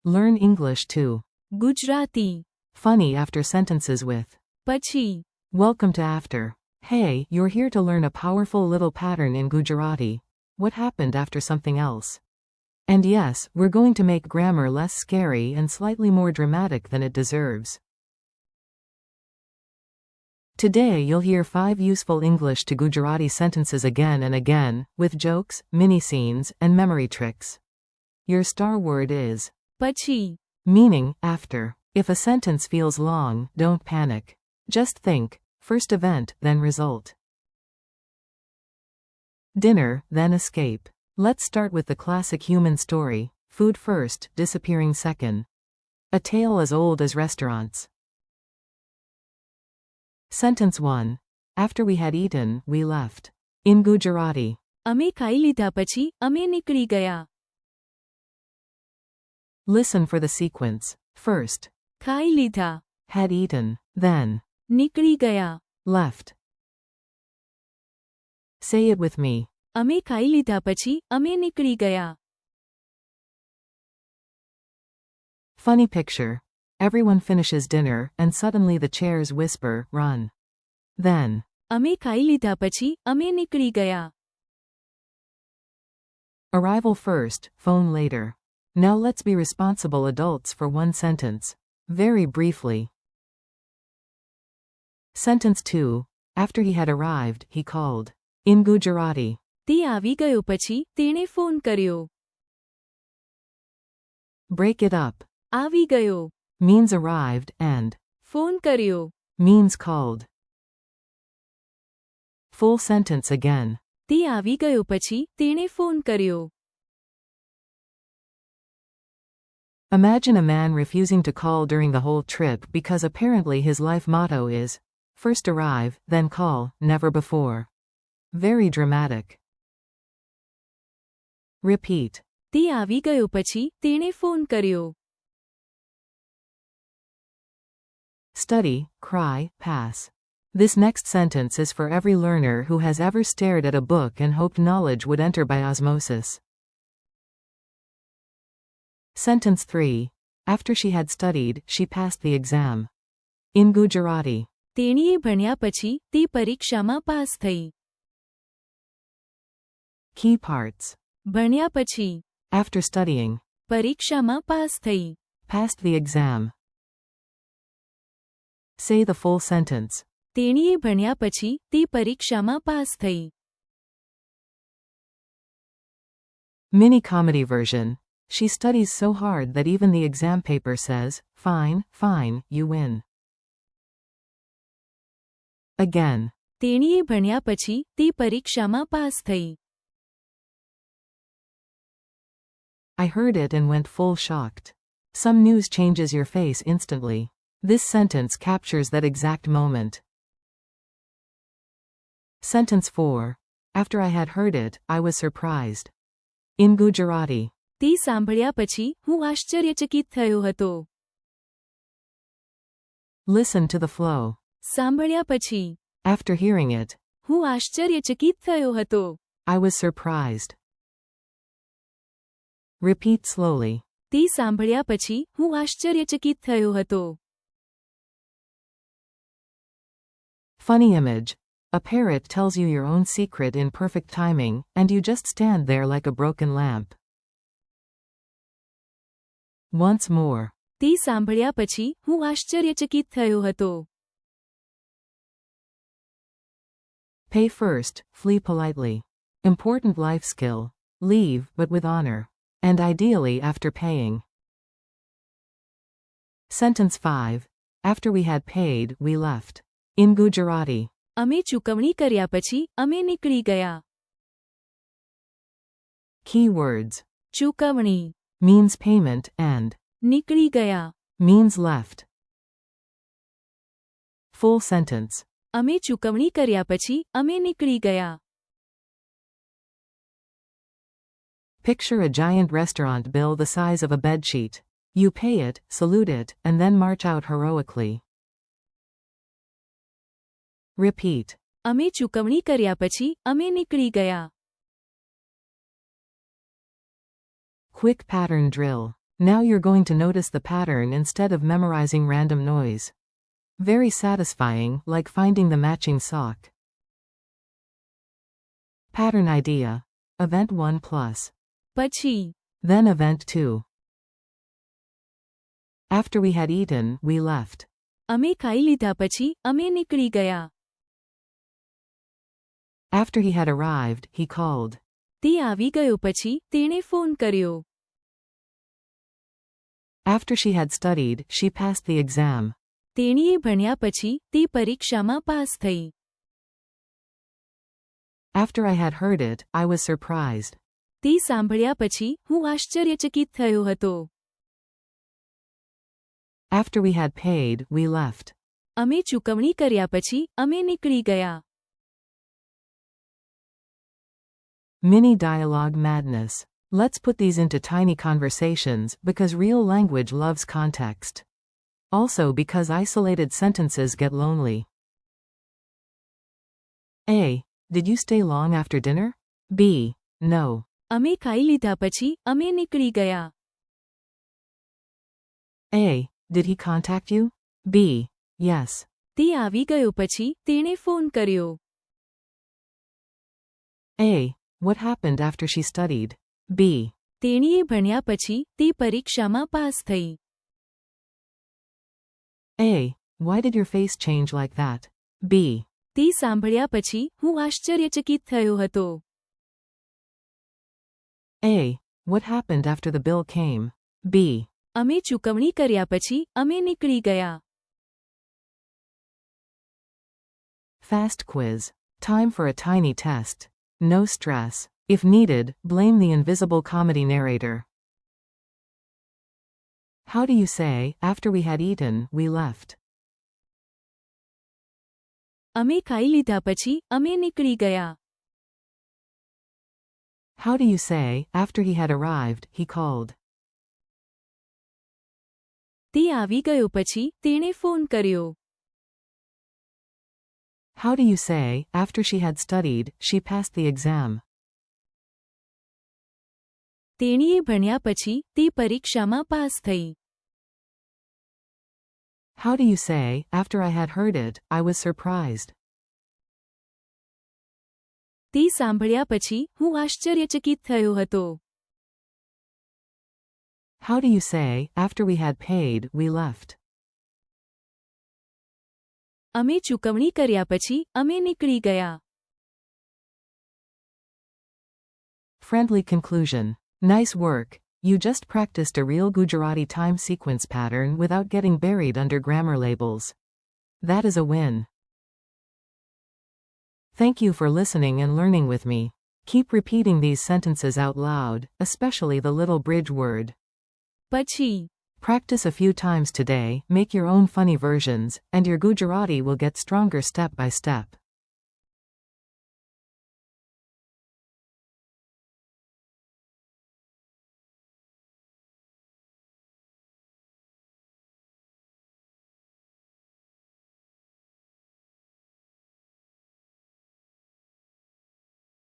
Learn English too. Gujarati. Funny after sentences with Pachhī. welcome to after. Hey, you're here to learn a powerful little pattern in Gujarati. What happened after something else? And yes, we're going to make grammar less scary and slightly more dramatic than it deserves. Today you'll hear 5 useful English to Gujarati sentences again and again, with jokes, mini-scenes, and memory tricks. Your star word is Pachhī. meaning after. If a sentence feels long, don't panic. Just think, first event, then result. Dinner, then escape. Let's start with the classic human story, food first, disappearing second. A tale as old as restaurants. Sentence 1. After we had eaten, we left. In Gujarati. અમે ખાઈ લીધા પછી અમે નીકળી ગયા. Listen for the sequence. First, ખાઈ લીધા. had eaten, then, નીકળી ગયા. left. Say it with me. અમે ખાઈ લીધા પછી અમે નીકળી ગયા. Funny picture. Everyone finishes dinner, and suddenly the chairs whisper, run. Then, અમે ખાઈ લીધા પછી અમે નીકળી ગયા. arrival first, phone later. Now let's be responsible adults for one sentence. Very briefly. Sentence 2. After he had arrived, he called. In Gujarati. તે આવી ગયો પછી તેણે ફોન કર્યો. Break it up. આવી ગયો. Means arrived, and ફોન કર્યો. means called. Full sentence again. તે આવી ગયો પછી તેણે ફોન કર્યો. Imagine a man refusing to call during the whole trip because apparently his life motto is, first arrive, then call, never before. Very dramatic. Repeat. તે આવી ગયો પછી તેણે ફોન કર્યો. Study, cry, pass. This next sentence is for every learner who has ever stared at a book and hoped knowledge would enter by osmosis. Sentence 3. After she had studied, she passed the exam. In Gujarati. તેણીએ ભણ્યા પછી તે પરીક્ષામાં pass થઈ. Key parts. ભણ્યા પછી. After studying. પરીક્ષામાં pass થઈ. Passed the exam. Say the full sentence. તેણીએ ભણ્યા પછી તે પરીક્ષામાં પાસ થઈ. Mini comedy version. She studies so hard that even the exam paper says, fine, fine, you win. Again. તેણીએ ભણ્યા પછી તે પરીક્ષામાં પાસ થઈ. I heard it and went full shocked. Some news changes your face instantly. This sentence captures that exact moment. Sentence 4. After I had heard it, I was surprised. In Gujarati. તે સાંભળ્યા પછી હું આશ્ચર્યચકિત થયો હતો. Listen to the flow. સાંભળ્યા પછી. After hearing it. હું આશ્ચર્યચકિત થયો હતો. I was surprised. Repeat slowly. તે સાંભળ્યા પછી હું આશ્ચર્યચકિત થયો હતો. Funny image. A parrot tells you your own secret in perfect timing, and you just stand there like a broken lamp. Once more. તે સાંભળ્યા પછી હું આશ્ચર્યચકિત થયો હતો. Pay first, flee politely. Important life skill. Leave, but with honor. And ideally after paying. Sentence 5. After we had paid, we left. In Gujarati. અમે ચૂકવણી કર્યા પછી અમે નીકળી ગયા. Key words. ચૂકવણી. Means payment, and નીકળી ગયા. means left. Full sentence. અમે ચૂકવણી કર્યા પછી અમે નીકળી ગયા. Picture a giant restaurant bill the size of a bedsheet. You pay it, salute it, and then march out heroically. Repeat. અમે ચૂકવણી કર્યા પછી અમે નીકળી ગયા. Quick pattern drill. Now you're going to notice the pattern instead of memorizing random noise. Very satisfying, like finding the matching sock. Pattern idea. Event 1 plus. પછી. Then event 2. After we had eaten, we left. અમે ખાઈ લીધા પછી અમે નીકળી ગયા. After he had arrived, he called. તે આવી ગયો પછી તેણે ફોન કર્યો. After she had studied, she passed the exam. તેણીએ ભણ્યા પછી તે પરીક્ષામાં પાસ થઈ. After I had heard it, I was surprised. તે સાંભળ્યા પછી હું આશ્ચર્યચકિત થયો હતો. After we had paid, we left. અમે ચૂકવણી કર્યા પછી અમે નીકળી ગયા. Mini dialogue madness. Let's put these into tiny conversations because real language loves context. Also because isolated sentences get lonely. A. Did you stay long after dinner? B. No. અમે ખાઈ લીધા પછી અમે નીકળી ગયા. A. Did he contact you? B. Yes. તે આવી ગયો પછી તેણે ફોન કર્યો. A. What happened after she studied? B. તેણીએ ભણ્યા પછી તે પરીક્ષામાં પાસ થઈ. A. Why did your face change like that? B. તે સાંભળ્યા પછી હું આશ્ચર્યચકિત થયો હતો. A. What happened after the bill came? B. અમે ચૂકવણી કર્યા પછી અમે નીકળી ગયા. Fast quiz. Time for a tiny test. No stress. If needed, blame the invisible comedy narrator. How do you say, after we had eaten, we left? અમે ખાઈ લીધા પછી અમે નીકળી ગયા. How do you say, after he had arrived, he called? તે આવી ગયો પછી તેણે ફોન કર્યો. How do you say, after she had studied, she passed the exam? તેણીએ ભણ્યા પછી તે પરીક્ષામાં પાસ થઈ. How do you say, after I had heard it, I was surprised? તે સાંભળ્યા પછી હું આશ્ચર્યચકિત થયો હતો. How do you say, after we had paid, we left? અમે ચૂકવણી કર્યા પછી અમે નીકળી ગયા. Friendly conclusion. Nice work. You just practiced a real Gujarati time sequence pattern without getting buried under grammar labels. That is a win. Thank you for listening and learning with me. Keep repeating these sentences out loud, especially the little bridge word. પછી. Practice a few times today, make your own funny versions, and your Gujarati will get stronger step by step.